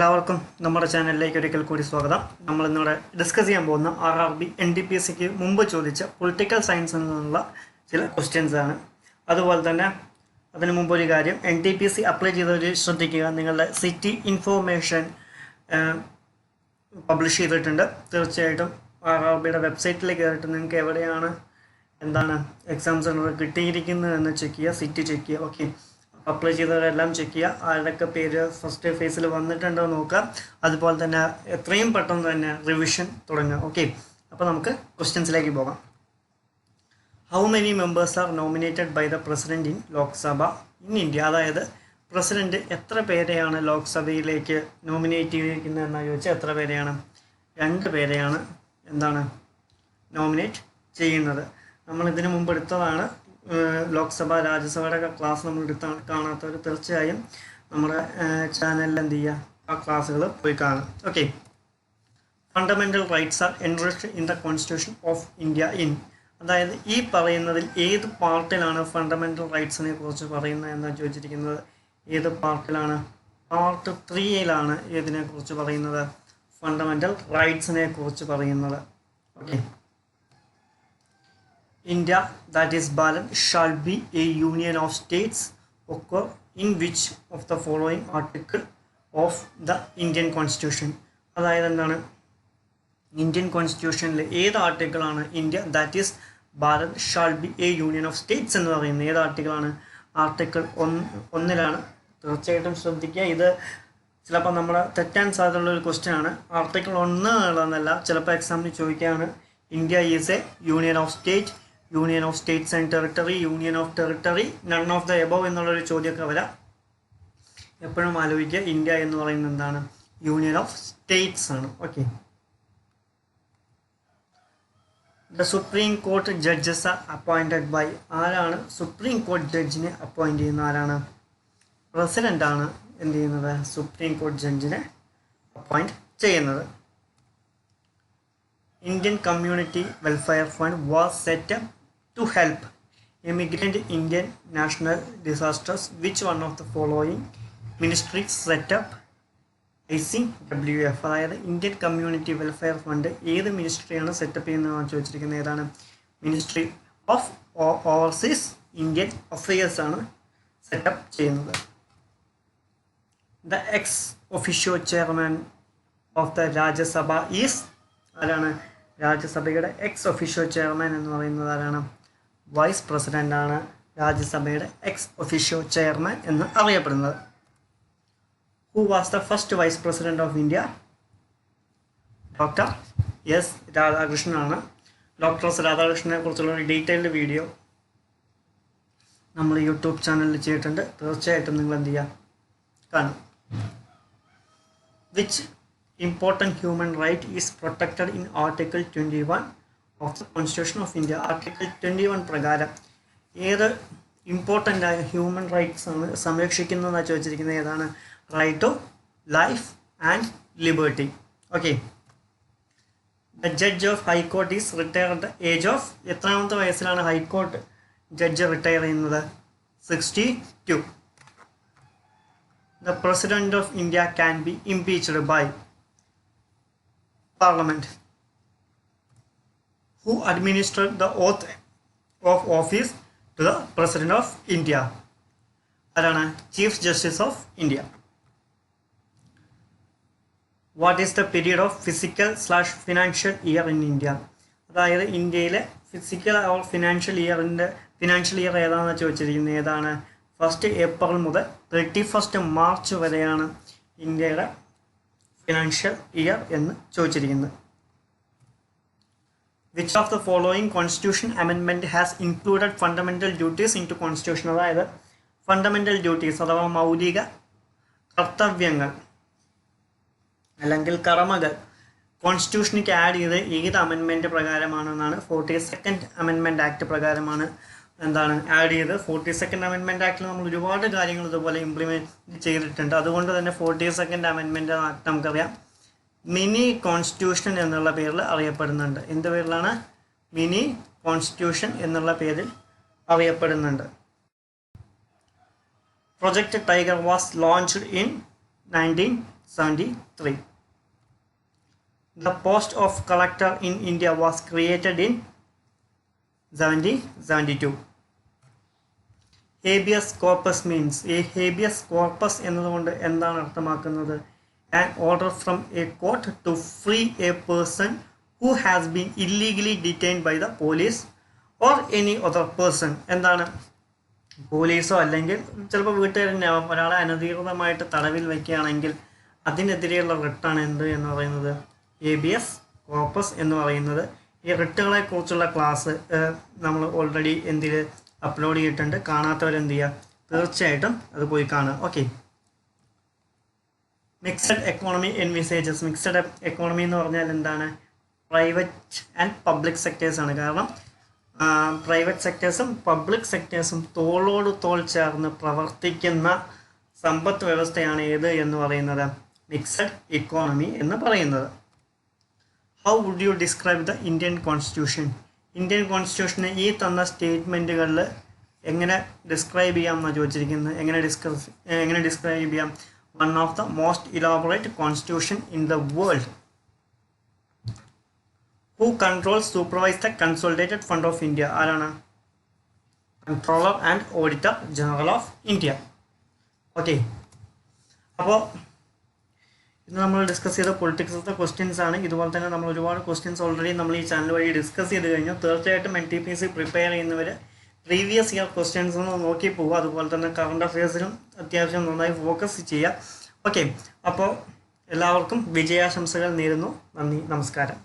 എല്ലാവർക്കും നമ്മുടെ ചാനലിലേക്ക് ഒരിക്കൽ കൂടി സ്വാഗതം. നമ്മൾ ഇന്നിവിടെ ഡിസ്കസ് ചെയ്യാൻ പോകുന്ന RRB NTPSക്ക് മുമ്പ് ചോദിച്ച പൊളിറ്റിക്കൽ സയൻസിൽ നിന്നുള്ള ചില ക്വസ്റ്റ്യൻസ് ആണ്. അതുപോലെ തന്നെ അതിനു മുമ്പ് ഒരു കാര്യം, NTPC അപ്ലൈ ചെയ്തവർ ശ്രദ്ധിക്കുക, നിങ്ങളുടെ സിറ്റി ഇൻഫോർമേഷൻ പബ്ലിഷ് ചെയ്തിട്ടുണ്ട്. തീർച്ചയായിട്ടും RRBയുടെ വെബ്സൈറ്റിൽ കയറിയിട്ട് നിങ്ങൾക്ക് എവിടെയാണ് എക്സാം സെൻറ്റർ കിട്ടിയിരിക്കുന്നത് എന്ന് ചെക്ക് ചെയ്യുക, സിറ്റി ചെക്ക് ചെയ്യുക. ഓക്കെ, അപ്ലൈ ചെയ്തവരെല്ലാം ചെക്ക് ചെയ്യുക, ആരുടെയൊക്കെ പേര് ഫസ്റ്റ് ഫേസിൽ വന്നിട്ടുണ്ടോ നോക്കുക. അതുപോലെ തന്നെ എത്രയും പെട്ടെന്ന് തന്നെ റിവിഷൻ തുടങ്ങുക. ഓക്കെ, അപ്പോൾ നമുക്ക് ക്വസ്റ്റ്യൻസിലേക്ക് പോകാം. How many members are nominated by the president in Lok Sabha in India? അതായത് പ്രസിഡന്റ് എത്ര പേരെയാണ് ലോക്സഭയിലേക്ക് നോമിനേറ്റ് ചെയ്തിരിക്കുന്നതെന്ന് ചോദിച്ചാൽ എത്ര പേരെയാണ്? 2 പേരെയാണ് നോമിനേറ്റ് ചെയ്യുന്നത്. നമ്മൾ ഇതിനു മുമ്പ് എടുത്തതാണ്. ലോക്സഭ രാജ്യസഭയുടെ ക്ലാസ് നമ്മൾ കാണാത്തവർ തീർച്ചയായും നമ്മുടെ ചാനലിൽ എന്ത് ചെയ്യുക, ആ ക്ലാസ്സുകൾ പോയി കാണും. Okay, fundamental rights R enriched in the constitution of India in, അതായത് ഈ പറയുന്നതിൽ ഏത് പാർട്ടിലാണ് ഫണ്ടമെൻ്റൽ റൈറ്റ്സിനെ കുറിച്ച് പറയുന്നത് എന്നാണ് ചോദിച്ചിരിക്കുന്നത്. ഏത് പാർട്ടിലാണ്? പാർട്ട് 3യിലാണ് ഇതിനെക്കുറിച്ച് പറയുന്നത്, ഫണ്ടമെൻ്റൽ റൈറ്റ്സിനെ കുറിച്ച് പറയുന്നത്. Okay, India, that is Bharat, shall be a union of states occur in which of the following article of the Indian Constitution? അതായത് ഇന്ത്യൻ കോൺസ്റ്റിറ്റ്യൂഷനിൽ ഏത് ആർട്ടിക്കിളാണ് India that is Bharat shall be a union of states എന്ന് പറയുന്നത്? ഏത് ആർട്ടിക്കിളാണ്? Article 1 തീർച്ചയായിട്ടും ശ്രദ്ധിക്കുക, ഇത് ചിലപ്പോൾ നമ്മുടെ തെറ്റാൻ സാധ്യതയുള്ള ഒരു ക്വസ്റ്റ്യൻ ആണ്. ആർട്ടിക്കിൾ 1 എന്നല്ല, ചിലപ്പോൾ എക്സാമിന് ചോദിക്കുകയാണ് India is a union of state, union of states and territory, union of territory, none of the above എന്നുള്ളൊരു ചോദ്യമൊക്കെ വരാം. എപ്പോഴും ആലോചിക്കുക, ഇന്ത്യ എന്ന് പറയുന്നത് എന്താണ്? യൂണിയൻ ഓഫ് സ്റ്റേറ്റ്സ് ആണ്. Okay, the supreme court judges are appointed by, ആരാണ് സുപ്രീം കോർട്ട് ജഡ്ജിനെ അപ്പോയിൻറ്റ് ചെയ്യുന്നത്? ആരാണ്? പ്രസിഡൻ്റ് ആണ് എന്ത് ചെയ്യുന്നത്? സുപ്രീം കോർട്ട് ജഡ്ജിനെ അപ്പോയിൻറ്റ് ചെയ്യുന്നത്. Indian Community Welfare Fund was set up to help immigrant Indian national disasters. Which one of the following ministries set up ICWF? അതായത് ഇന്ത്യൻ കമ്മ്യൂണിറ്റി വെൽഫെയർ ഫണ്ട് ഏത് മിനിസ്ട്രിയാണ് setup ചെയ്യുന്നതെന്നാണ് ചോദിച്ചിരിക്കുന്നത്. ഏതാണ്? Ministry of overseas Indian affairs ആണ് setup ചെയ്യുന്നത്. The ex officio chairman of the Rajya Sabha is, ആരാണ്? രാജ്യസഭയുടെ ex officio chairman എന്ന് പറയുന്നത് ആരാണ്? വൈസ് പ്രസിഡൻ്റ് ആണ് രാജ്യസഭയുടെ എക്സ് ഒഫീഷ്യോ ചെയർമാൻ എന്ന് അറിയപ്പെടുന്നത്. Who was the first vice president of India? Doctor S രാധാകൃഷ്ണനാണ്. ഡോക്ടർ എസ് രാധാകൃഷ്ണനെ കുറിച്ചുള്ള ഒരു ഡീറ്റെയിൽഡ് വീഡിയോ നമ്മൾ യൂട്യൂബ് ചാനലിൽ ചെയ്തിട്ടുണ്ട്, തീർച്ചയായിട്ടും നിങ്ങൾ എന്ത് ചെയ്യുക, കാണും. Which important human right is protected in Article 21 of the Constitution of India? Article 21 പ്രകാരം ഏത് ഇമ്പോർട്ടൻ്റ് ആയ ഹ്യൂമൻ റൈറ്റ്സ് ആണ് സംരക്ഷിക്കുന്നതെന്നാണ് ചോദിച്ചിരിക്കുന്നത്. ഏതാണ്? Right to life and liberty. Okay, the judge of high court is retired the age of, എത്രാമത്തെ വയസ്സിലാണ് high court judge retire ചെയ്യുന്നത്? 62. The President of India can be impeached by Parliament. Who administered the oath of office to the President of India? Arana, Chief Justice of India. What is the period of physical/financial year in India? അതായത് ഇന്ത്യയിലെ physical or financial year ഏതാണെന്ന് ചോദിച്ചിരിക്കുന്നത്. ഏതാണ്? 1 April മുതൽ 31 March വരെയാണ് ഇന്ത്യയുടെ financial year എന്ന് ചോദിച്ചിരിക്കുന്നത്. Which of the following constitution amendment has included fundamental duties into constitution? അതായത് ഫണ്ടമെൻ്റൽ ഡ്യൂട്ടീസ് അഥവാ മൗലിക കർത്തവ്യങ്ങൾ അല്ലെങ്കിൽ കടമകൾ കോൺസ്റ്റിറ്റ്യൂഷനിലേക്ക് ആഡ് ചെയ്ത് ഏത് അമെൻമെൻറ്റ് പ്രകാരമാണെന്നാണ്? 42nd അമെൻമെൻറ്റ് ആക്ട് പ്രകാരമാണ് ആഡ് ചെയ്ത്. 42nd അമെൻമെൻറ്റ് ആക്ടിൽ നമ്മൾ ഒരുപാട് കാര്യങ്ങൾ ഇതുപോലെ ഇംപ്ലിമെൻറ്റ് ചെയ്തിട്ടുണ്ട്. അതുകൊണ്ട് തന്നെ 42nd അമെൻമെൻറ്റ് ആക്ട് നമുക്കറിയാം മിനി കോൺസ്റ്റിറ്റ്യൂഷൻ എന്നുള്ള പേരിൽ അറിയപ്പെടുന്നുണ്ട്. എന്ത് പേരിലാണ്? മിനി കോൺസ്റ്റിറ്റ്യൂഷൻ എന്നുള്ള പേരിൽ അറിയപ്പെടുന്നുണ്ട്. Project Tiger was launched in 19 1773. The post of collector in India was created in 1772. Habeas corpus means habeas corpus എന്നതുകൊണ്ട് എന്താണ് അർത്ഥമാക്കുന്നത്? An order from a court to free a person who has been illegally detained by the police or any other person. എന്താണ്? പോലീസോ അല്ലെങ്കിൽ ചിലപ്പോൾ വീട്ടുകാരനാവാം, ഒരാളെ അനധികൃതമായിട്ട് തടവിൽ വയ്ക്കുകയാണെങ്കിൽ അതിനെതിരെയുള്ള റിട്ടാണ് എന്ത് എന്ന് പറയുന്നത്? ഹേബിയസ് കോർപ്പസ് എന്ന് പറയുന്നത്. ഈ റിട്ടുകളെ കുറിച്ചുള്ള ക്ലാസ് നമ്മൾ ഓൾറെഡി എന്തിൽ അപ്ലോഡ് ചെയ്തിട്ടുണ്ട്. കാണാത്തവരെന്ത് ചെയ്യുക? തീർച്ചയായിട്ടും അത് പോയി കാണുക. Okay, mixed economy envisages. Mixed economy എന്ന് പറഞ്ഞാൽ എന്താണ്? പ്രൈവറ്റ് ആൻഡ് പബ്ലിക് സെക്ടേഴ്സാണ്. കാരണം പ്രൈവറ്റ് സെക്ടേഴ്സും പബ്ലിക് സെക്ടേഴ്സും തോളോട് തോൾ ചേർന്ന് പ്രവർത്തിക്കുന്ന സമ്പദ് വ്യവസ്ഥയാണ് ഏത് എന്ന് പറയുന്നത്? മിക്സഡ് ഇക്കോണമി എന്ന് പറയുന്നത്. How would you describe the Indian constitution? Indian കോൺസ്റ്റിറ്റ്യൂഷനെ ഈ തന്ന സ്റ്റേറ്റ്മെൻറ്റുകളിൽ എങ്ങനെ ഡിസ്ക്രൈബ് ചെയ്യാം എന്നാണ് ചോദിച്ചിരിക്കുന്നത്. എങ്ങനെ ഡിസ്ക്രൈബ് ചെയ്യാം? One of the most elaborate constitution in the world. Who controls, supervise the Consolidated Fund of India? ആരാണ്? Controller and auditor general of India. Okay, അപ്പോൾ ഇന്ന് നമ്മൾ ഡിസ്കസ് ചെയ്ത പൊളിറ്റിക്സിലത്തെ ക്വസ്റ്റ്യൻസ് ആണ്. ഇതുപോലെ തന്നെ നമ്മൾ ഒരുപാട് ക്വസ്റ്റ്യൻസ് ഓൾറെഡി നമ്മൾ ഈ ചാനൽ വഴി ഡിസ്കസ് ചെയ്ത് കഴിഞ്ഞു. തീർച്ചയായിട്ടും NTPC പ്രിപ്പയർ ചെയ്യുന്നവർ പ്രീവിയസ് ഇയർ ക്വസ്റ്റ്യൻസ് ഒന്ന് നോക്കി പോവുക. അതുപോലെ തന്നെ കറണ്ട് അഫയേഴ്സിലും അത്യാവശ്യം നന്നായി ഫോക്കസ് ചെയ്യുക. ഓക്കെ, അപ്പോൾ എല്ലാവർക്കും വിജയാശംസകൾ നേരുന്നു. നന്ദി, നമസ്കാരം.